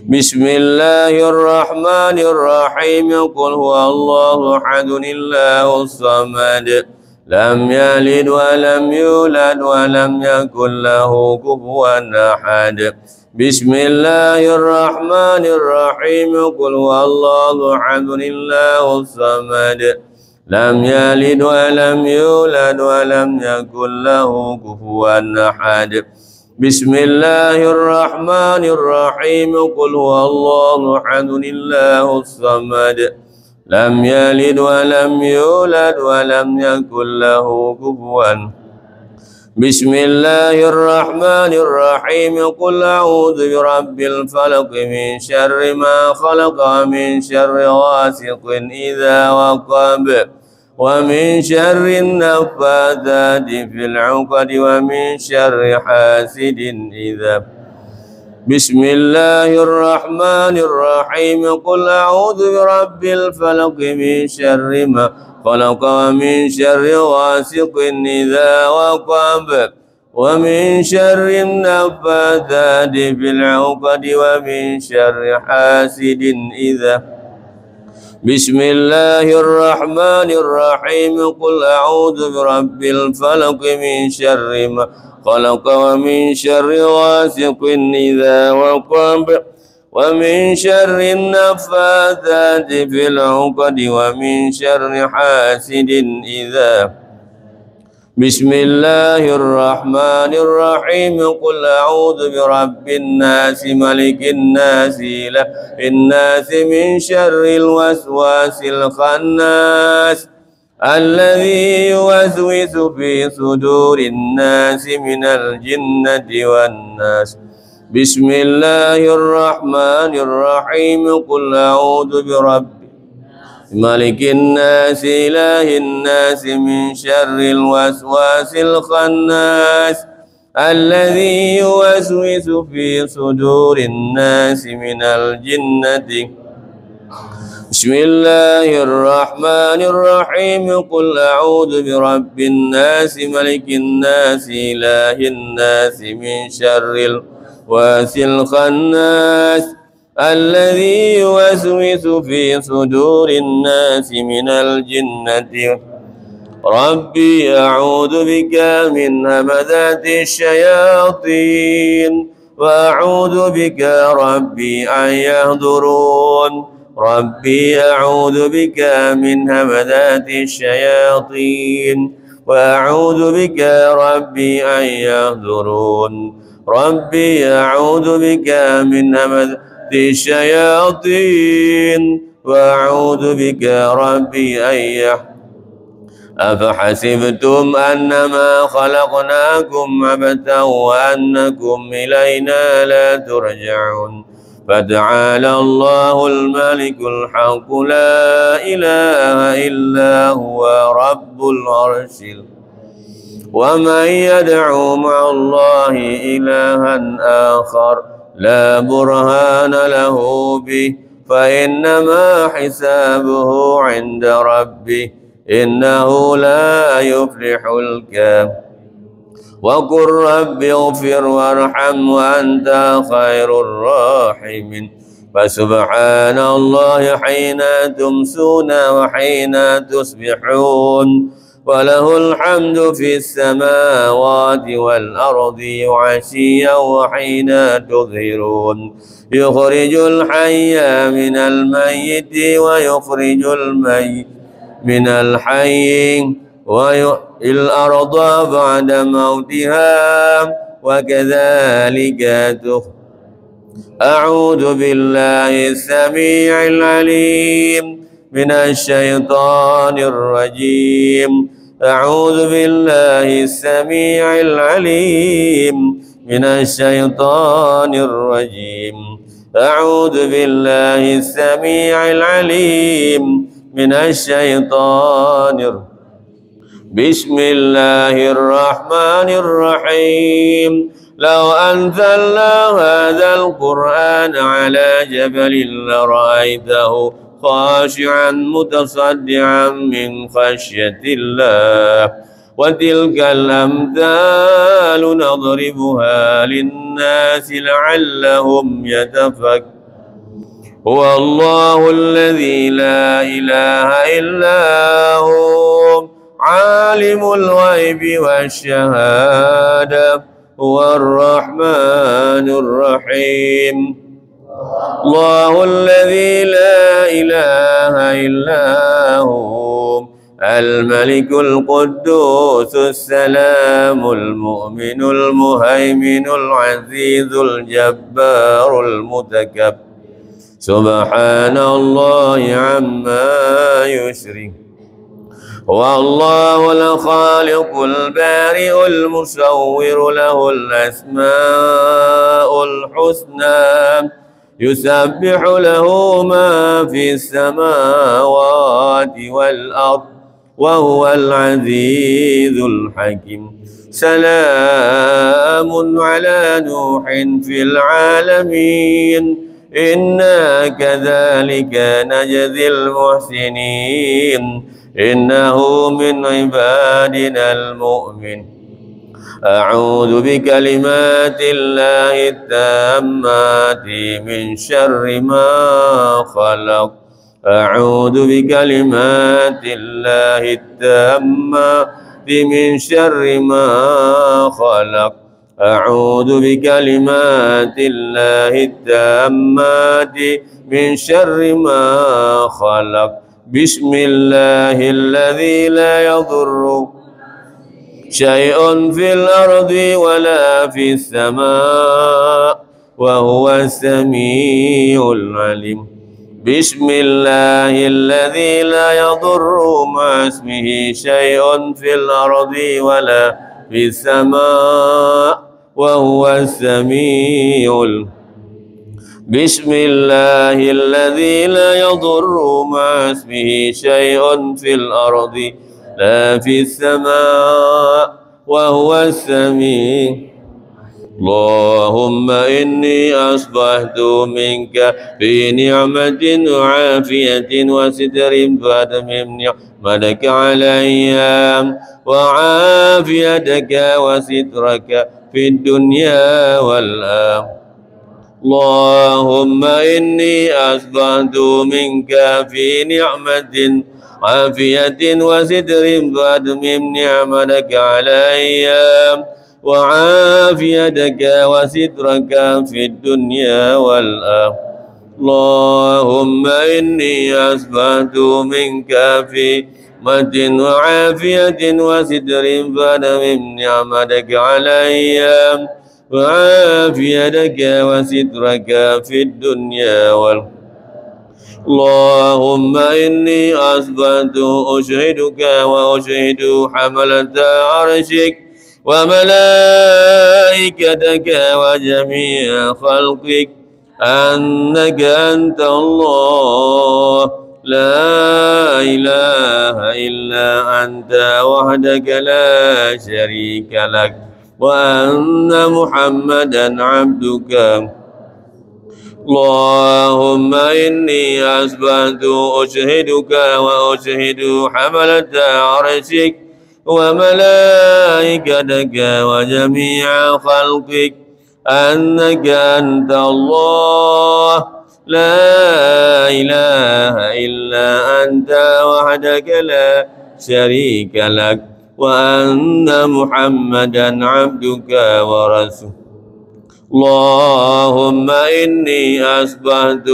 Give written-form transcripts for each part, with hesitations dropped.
بسم الله الرحمن الرحيم قل هو الله أحد الله الصمد لم يلد ولم يولد ولم يكن له كفوا أحد بسم الله الرحمن الرحيم قل هو الله أحد الله الصمد لم يلد ولم يولد ولم يكن له كفوا أحد بسم الله الرحمن الرحيم قل هو الله أحد الله الصمد لم يلد ولم يولد ولم يكن له كفوا بسم الله الرحمن الرحيم قل أعوذ برب الفلق من شر ما خلق ومن شر غاسق إذا وقب ومن شر النفاثات في العقد ومن شر حاسد إذا بسم الله الرحمن الرحيم قل أعوذ برب الفلق من شر ما خلق ومن شر غاسق إذا وقب ومن شر النفاثات في العقد ومن شر حاسد إذا بسم الله الرحمن الرحيم قل أعوذ برب الفلق من شر ما خلق ومن شر غاسق إذا وقب ومن شر النفاثات في العقد ومن شر حاسد إذا بسم الله الرحمن الرحيم قل أعوذ برب الناس ملك الناس إله الناس من شر الوسواس الخناس الذي يوسوس في صدور الناس من الجنة والناس بسم الله الرحمن الرحيم قل أعوذ برب ملك الناس إله الناس من شر الوسواس الخناس الذي يوسوس في صدور الناس من الجنة بسم الله الرحمن الرحيم قل أعوذ برب الناس ملك الناس إله الناس من شر الوسواس الخناس الذي يوسوس في صدور الناس من الجنة ربي أعوذ بك من همزات الشياطين وأعوذ بك ربي أن يحضرون ربي أعوذ بك من همزات الشياطين وأعوذ بك ربي أن يحضرون ربي أعوذ بك من همزات الشياطين وأعوذ بك ربي أن يحضرون أفحسبتم أنما خلقناكم عبثا وأنكم إلينا لا ترجعون فتعالى الله الملك الحق لا إله إلا هو رب العرش ومن يدعو مع الله إلها آخر لا برهان له به فإنما حسابه عند ربه إنه لا يفلح الكافرون وقل رب اغفر وارحم وأنت خير الراحمين فسبحان الله حين تمسون وحين تصبحون وله الحمد في السماوات والأرض وعشيا وحين تظهرون يخرج الحي من الميت ويخرج الميت من الحي ويحيي الأرض بعد موتها وكذلك أعوذ بالله السميع العليم من الشيطان الرجيم أعوذ بالله السميع العليم من الشيطان الرجيم أعوذ بالله السميع العليم من الشيطان بسم الله الرحمن الرحيم لو أنزلنا هذا القرآن على جبل لرأيته خاشعا متصدعا من خشية الله وتلك الأمثال نضربها للناس لعلهم يتفكرون هو الله الذي لا إله إلا هو عالم الغيب والشهادة هو الرحمن الرحيم الله الذي لا إله إلا هو الملك القدوس السلام المؤمن المهيمن العزيز الجبار المتكبر سبحان الله عما يشرك هو الله الخالق البارئ المصور له الأسماء الحسنى يسبح له ما في السماوات والأرض وهو العزيز الحكيم سلام على نوح في العالمين إنا كذلك نجزي المحسنين إنه من عبادنا المؤمن أعوذ بكلمات الله التامات من شر ما خلق أعوذ بكلمات الله التامات من شر ما خلق أعوذ بكلمات الله التامات من شر ما خلق بسم الله الذي لا يضر شيء في الأرض ولا في السماء وهو السميع العليم بسم الله الذي لا يضر مع اسمه شيء في الأرض ولا في السماء وهو السميع بسم الله الذي لا يضر مع اسمه شيء في الأرض لا في السماء وهو السميع اللهم إني أصبحت منك في نعمة وعافية وستر فأتمم نعمتك علي وعافيتك وسترك في الدنيا والآخرة اللهم إني أصبحت منك في نعمة عافية وستر فأتمم نعمتك علي وعافيتك وسترك في الدنيا والآخرة اللهم إني أصبحت منك في نعمة وعافية وستر فأتمم نعمتك علي وعافيتك وسترك في الدنيا والآخرة اللهم إني أصبحت أشهدك وأشهد حملة عرشك وملائكتك وجميع خلقك أنك أنت الله لا إله إلا أنت وحدك لا شريك لك وأن محمدا عبدك اللهم إني أصبحت أشهدك وأشهد حملة عرشك وملائكتك وجميع خلقك أنك أنت الله لا إله إلا أنت وحدك لا شريك لك وأن محمدا عبدك ورسولك اللهم إني أصبحت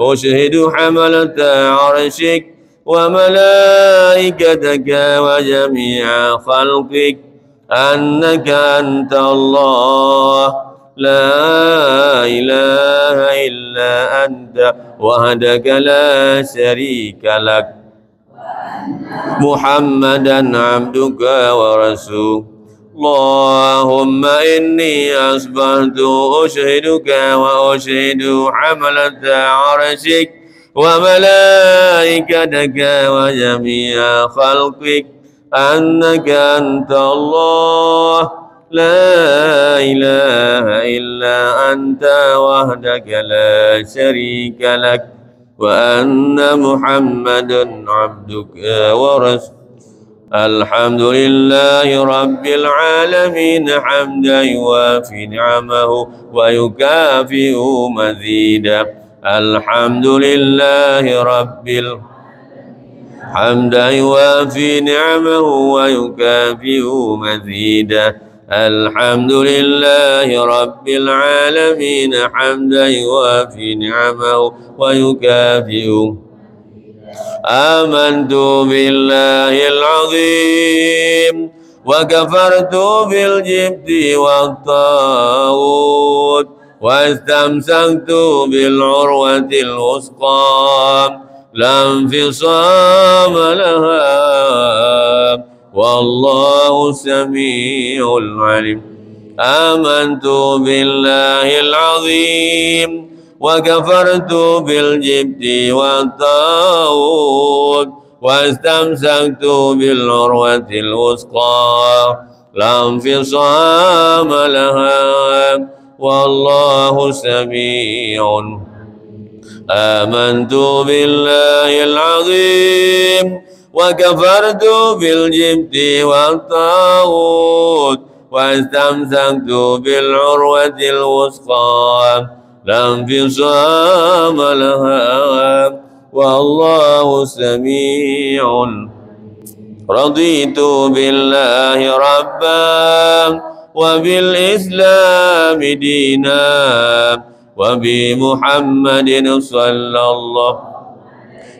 أشهد حملة عرشك وملائكتك وجميع خلقك أنك أنت الله لا إله إلا أنت وحدك لا شريك لك محمدا عبدك ورسولك اللهم إني أصبحت أشهدك وأشهد حملة عرشك وملائكتك وجميع خلقك أنك أنت الله لا إله إلا أنت وحدك لا شريك لك وأن محمدا عبدك ورسولك الحمد لله رب العالمين حمدا يوافي نعمه ويكافئ مزيدا. الحمد لله رب حمدا يوافي نعمه ويكافئ مزيدا. الحمد لله رب العالمين حمدا يوافي نعمه ويكافئ. آمنت بالله العظيم وكفرت بالجبت والطاغوت واستمسكت بالعروة الوثقى لا انفصام لها والله سميع عليم. آمنت بالله العظيم وكفرت بالجبت والطاغوت واستمسكت بالعروة الوثقى لا انفصام لها والله سميع. آمنت بالله العظيم وكفرت بالجبت والطاغوت واستمسكت بالعروة الوثقى لا انفصام لها والله سميع. رضيت بالله ربا وبالإسلام دينا وبمحمد صلى الله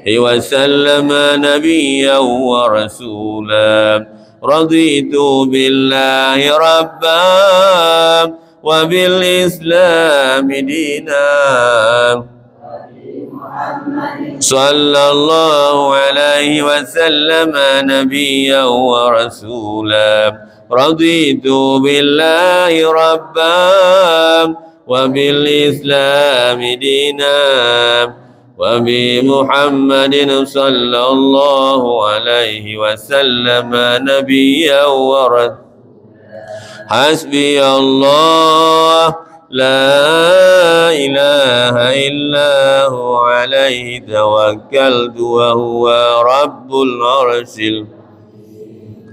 عليه وسلم نبيا ورسولا. رضيت بالله ربا وبالإسلام دينا صلى الله عليه وسلم نبيا ورسولا. رضيت بالله ربا وبالإسلام دينا وبمحمد صلى الله عليه وسلم نبيا ورسولا. حسبي الله لا إله إلا هو عليه توكلت وهو رب العرش.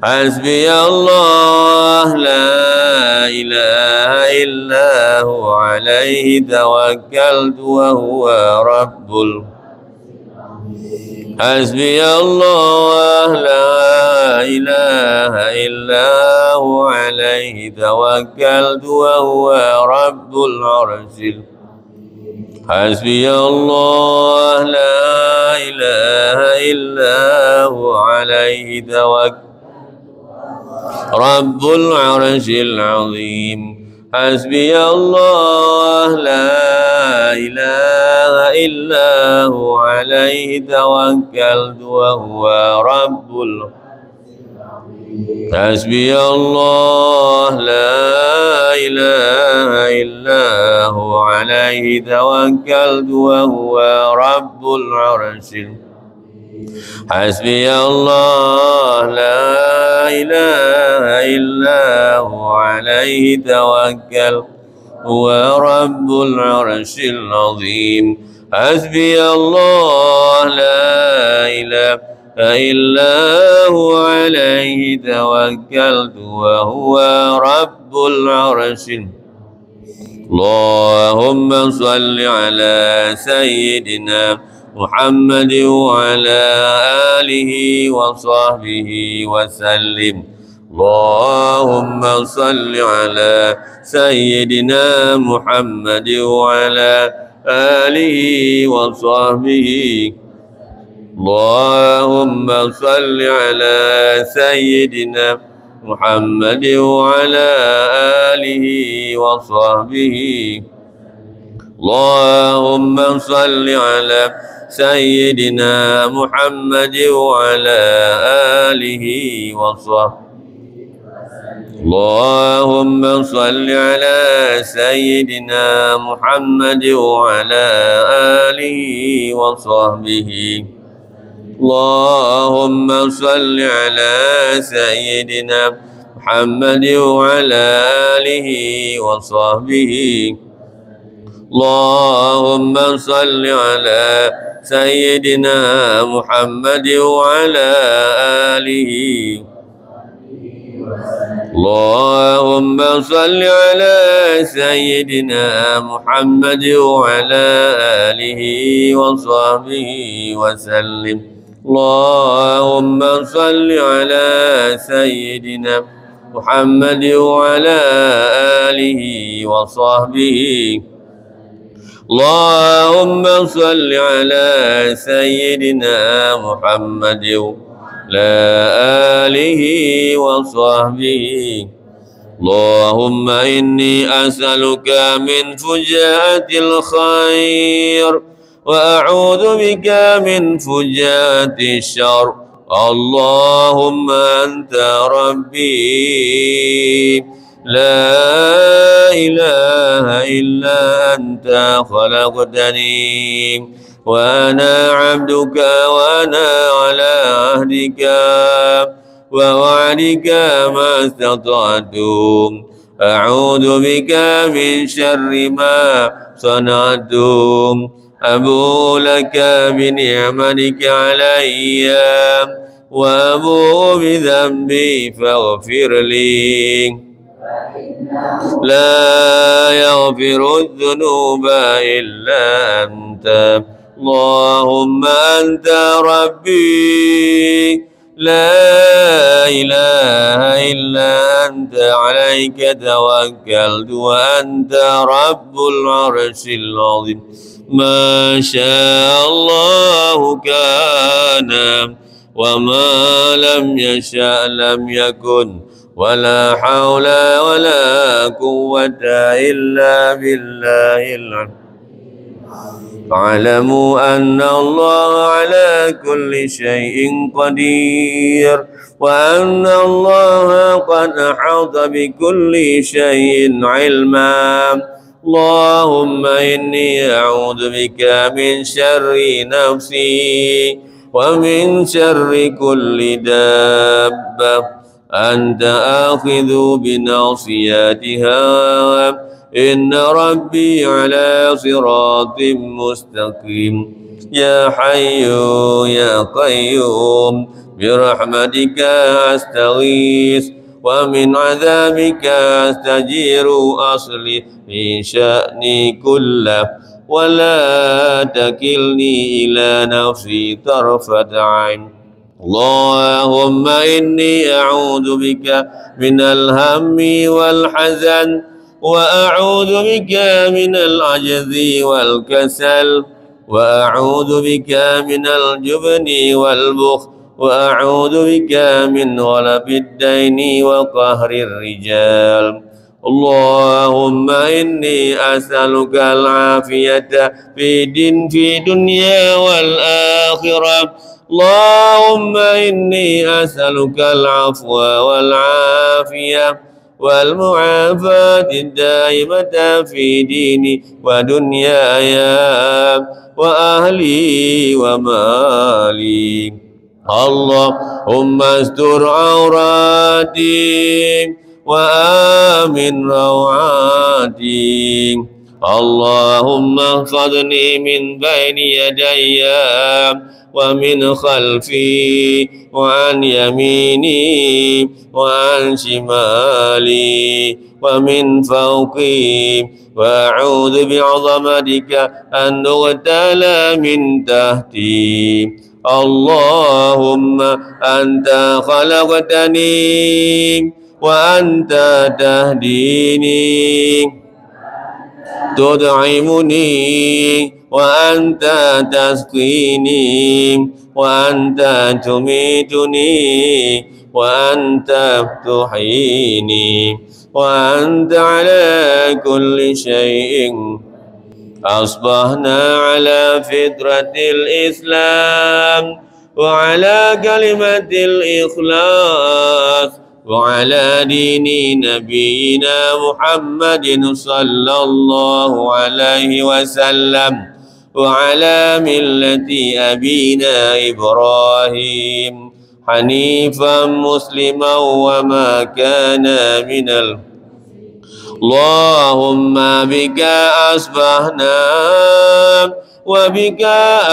حسبي الله لا إله إلا هو عليه توكلت وهو رب حسبي الله لا إله إلا هو عليه توكلت وهو رب العرش. حسبي الله لا إله إلا هو عليه توكلت رب العرش العظيم. حسبي الله لا إله إلا هو عليه توكلت وهو رب حسبي الله لا إله إلا هو عليه توكلت وهو رب العرش. حسبي الله لا إله إلا هو عليه توكل هو رب العرش العظيم. حسبي الله لا إله إلا هو عليه توكلت وهو رب العرش. اللهم صل على سيدنا محمد وعلى آله وصحبه وسلم. اللهم صل على سيدنا محمد وعلى آله وصحبه. اللهم صل على سيدنا محمد وعلى آله وصحبه. اللهم صل على سيدنا محمد وعلى آله وصحبه. اللهم صل على سيدنا محمد وعلى آله وصحبه. اللهم صل على سيدنا محمد وعلى آله وصحبه. اللهم صل على سيدنا محمد وعلى آله. اللهم صل على سيدنا محمد وعلى آله وصحبه وسلم. اللهم صل على سيدنا محمد وعلى آله وصحبه. اللهم صل على سيدنا محمد وعلى آله وصحبه. اللهم إني أسألك من فجاءة الخير وأعوذ بك من فجاءة الشر. اللهم أنت ربي لا إله إلا أنت خلقتني وأنا عبدك وأنا على عهدك ووعدك ما استطعت. أعوذ بك من شر ما صنعت. أبوء لك بنعمتك علي وأبوء بذنبي فاغفر لي. لا يغفر الذنوب إلا أنت. اللهم أنت ربي لا إله إلا أنت عليك توكلت وأنت رب العرش العظيم. ما شاء الله كان وما لم يشأ لم يكن ولا حول ولا قوة إلا بالله العلي. فاعلموا أن الله على كل شيء قدير وأن الله قد أحاط بكل شيء علما. اللهم إني أعوذ بك من شر نفسي ومن شر كل دابة أنت آخذ بناصيتها. إن ربي على صراط مستقيم. يا حي يا قيوم برحمتك أستغيث ومن عذابك أستجير. أصلح في شأني كله ولا تكلني إلى نفسي طرفة عين. اللهم إني أعوذ بك من الهم والحزن وأعوذ بك من العجز والكسل وأعوذ بك من الجبن والبخل وأعوذ بك من غلب الدين وقهر الرجال. اللهم إني أسألك العافية في دنيا والآخرة. اللهم إني أسألك العفو والعافية والمعافاة الدائمة في ديني ودنياي وأهلي ومالي. اللهم استر عوراتي وآمن روعاتي. اللهم احفظني من بين يدي ومن خلفي وعن يميني وعن شمالي ومن فوقي. وأعوذ بعظمتك أن أغتال من تحتي. اللهم أنت خلقتني وأنت تهديني تطعمني وأنت تسقيني وأنت تميتني وأنت تحييني وأنت على كل شيء. أصبحنا على فطرة الإسلام وعلى كلمة الإخلاص وعلى دين نبينا محمد صلى الله عليه وسلم وعلى ملة أبينا إبراهيم حنيفا مسلما وما كان من اللهم بك أصبحنا وبك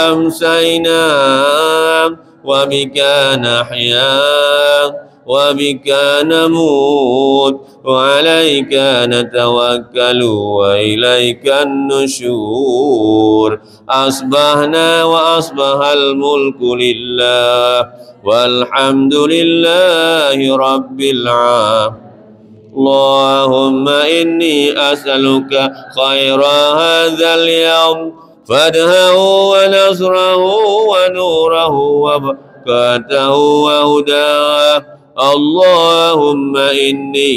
أمسينا وبك نحيا وبك نموت وعليك نتوكل وإليك النشور. أصبحنا وأصبح الملك لله والحمد لله رب العالمين. اللهم إني أسألك خير هذا اليوم فتحه ونصره ونوره وبركاته وهداه. اللهم إني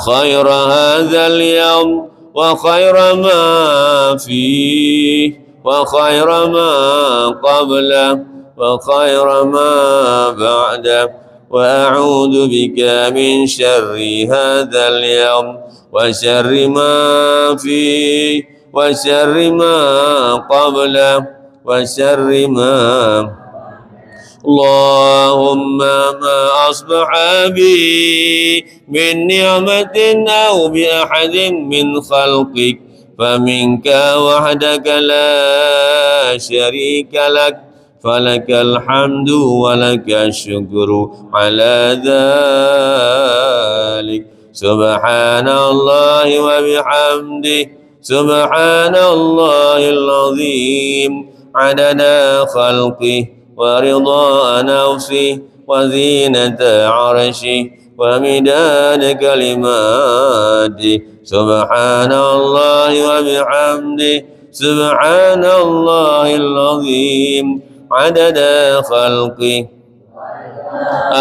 خير هذا اليوم وخير ما فيه وخير ما قبله وخير ما بعده، وأعوذ بك من شر هذا اليوم وشر ما فيه وشر ما قبله وشر ما. اللهم ما أصبح بي من نعمة أو بأحد من خلقك فمنك وحدك لا شريك لك، فلك الحمد ولك الشكر على ذلك. سبحان الله وبحمده سبحان الله العظيم عدد خلقه ورضا نفسه وزينة عرشه ومداد كلماته. سبحان الله وبحمده سبحان الله العظيم عدد خلقه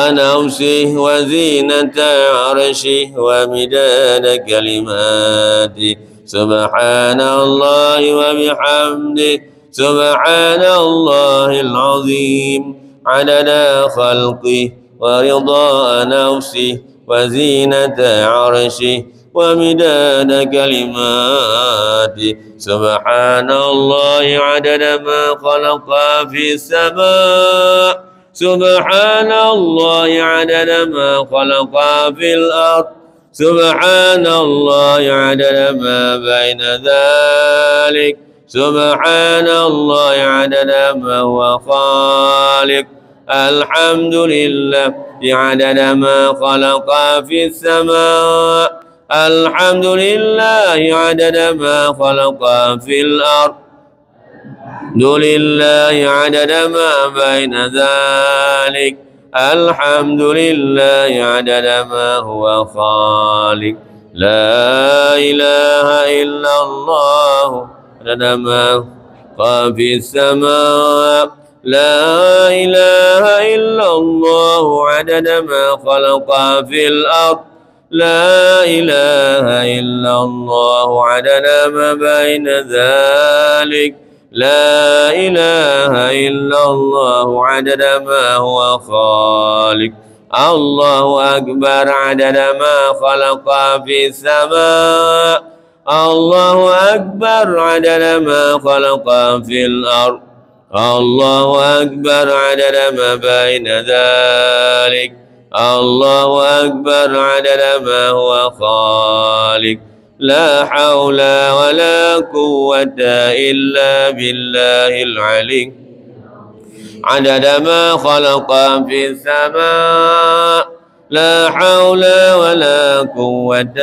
نفسه وزينة عرشه ومداد كلماته. سبحان الله وبحمده سبحان الله العظيم عدد خلقه ورضا نفسه وزينة عرشه ومداد كلماته. سبحان الله عدد ما خلق في السماء سبحان الله عدد ما خلق في الأرض سبحان الله عدد ما بين ذلك سبحان الله عدد ما هو خالق. الحمد لله عدد ما خلق في السماء الحمد لله عدد ما خلق في الأرض الحمد لله عدد ما بين ذلك الحمد لله عدد ما هو خالق. لا إله إلا الله عدد ما خلق في السماء لا إله إلا الله عدد ما خلق في الأرض لا إله إلا الله عدد ما بين ذلك لا إله إلا الله عدد ما هو خالق. الله أكبر عدد ما خلق في السماء الله أكبر عدد ما خلق في الأرض الله أكبر عدد ما بين ذلك الله أكبر عدد ما هو خالق. لا حول ولا قوة إلا بالله العلي عدد ما خلق في السماء لا حول ولا قوة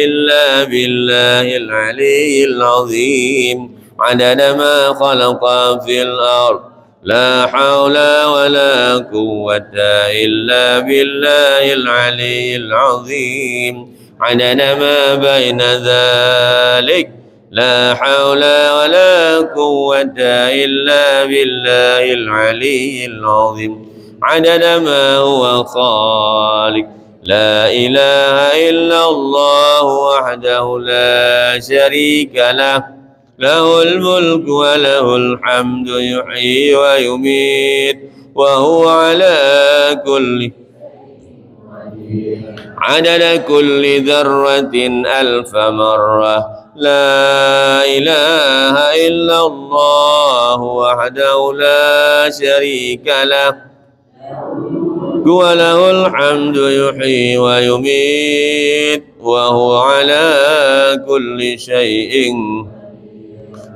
إلا بالله العلي العظيم عدد ما خلق في الأرض لا حول ولا قوة إلا بالله العلي العظيم عدد ما بين ذلك لا حول ولا قوة إلا بالله العلي العظيم عدد ما هو خالق. لا إله إلا الله وحده لا شريك له له الملك وله الحمد يحيي ويميت وهو على كل عدد كل ذرة ألف مرة. لا إله إلا الله وحده لا شريك له وله الحمد يحيي ويميت وهو على كل شيء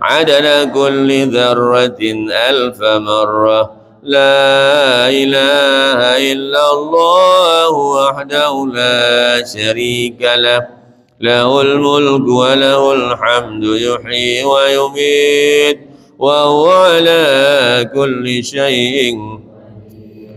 عدد كل ذرة ألف مرة لا إله إلا الله وحده لا شريك له له الملك وله الحمد يحيي ويميت وهو على كل شيء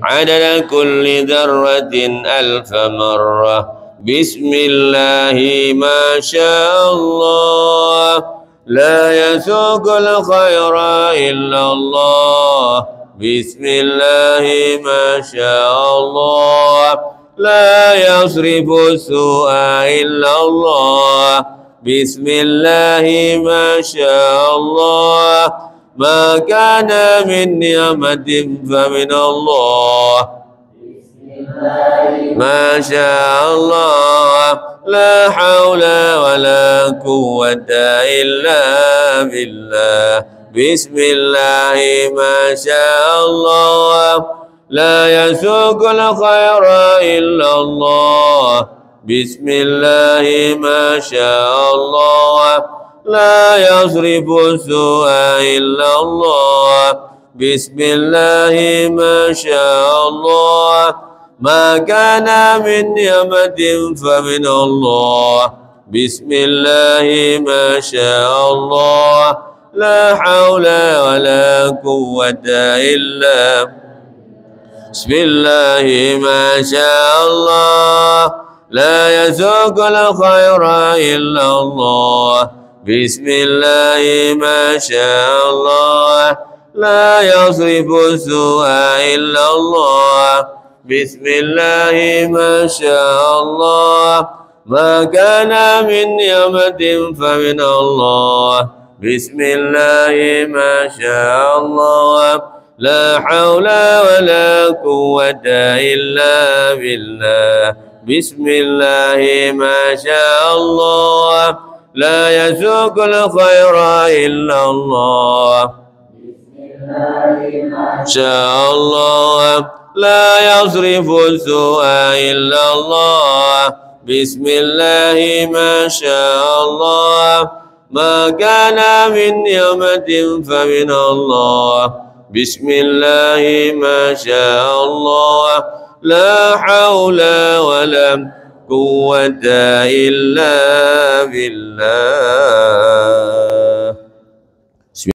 عدد كل ذرة ألف مرة بسم الله ما شاء الله لا يسوق الخير إلا الله بسم الله ما شاء الله لا يصرف السوء إلا الله بسم الله ما شاء الله ما كان من نعمة فمن الله ما شاء الله لا حول ولا قوة إلا بالله بسم الله ما شاء الله لا يسوق الخير إلا الله بسم الله ما شاء الله لا يصرف السوء إلا الله بسم الله ما شاء الله ما كان من نعمة فمن الله بسم الله ما شاء الله لا حول ولا قوة إلا بسم الله ما شاء الله لا يسوق الخير إلا الله بسم الله ما شاء الله لا يصرف السوء إلا الله بسم الله ما شاء الله ما كان من نعمة فمن الله بسم الله ما شاء الله لا حول ولا قوة إلا بالله بسم الله ما شاء الله لا يسوق الخير إلا الله شاء الله لا يصرف السوء إلا الله بسم الله ما شاء الله ما كان من نعمة فمن الله بسم الله ما شاء الله لا حول ولا قوة إلا بالله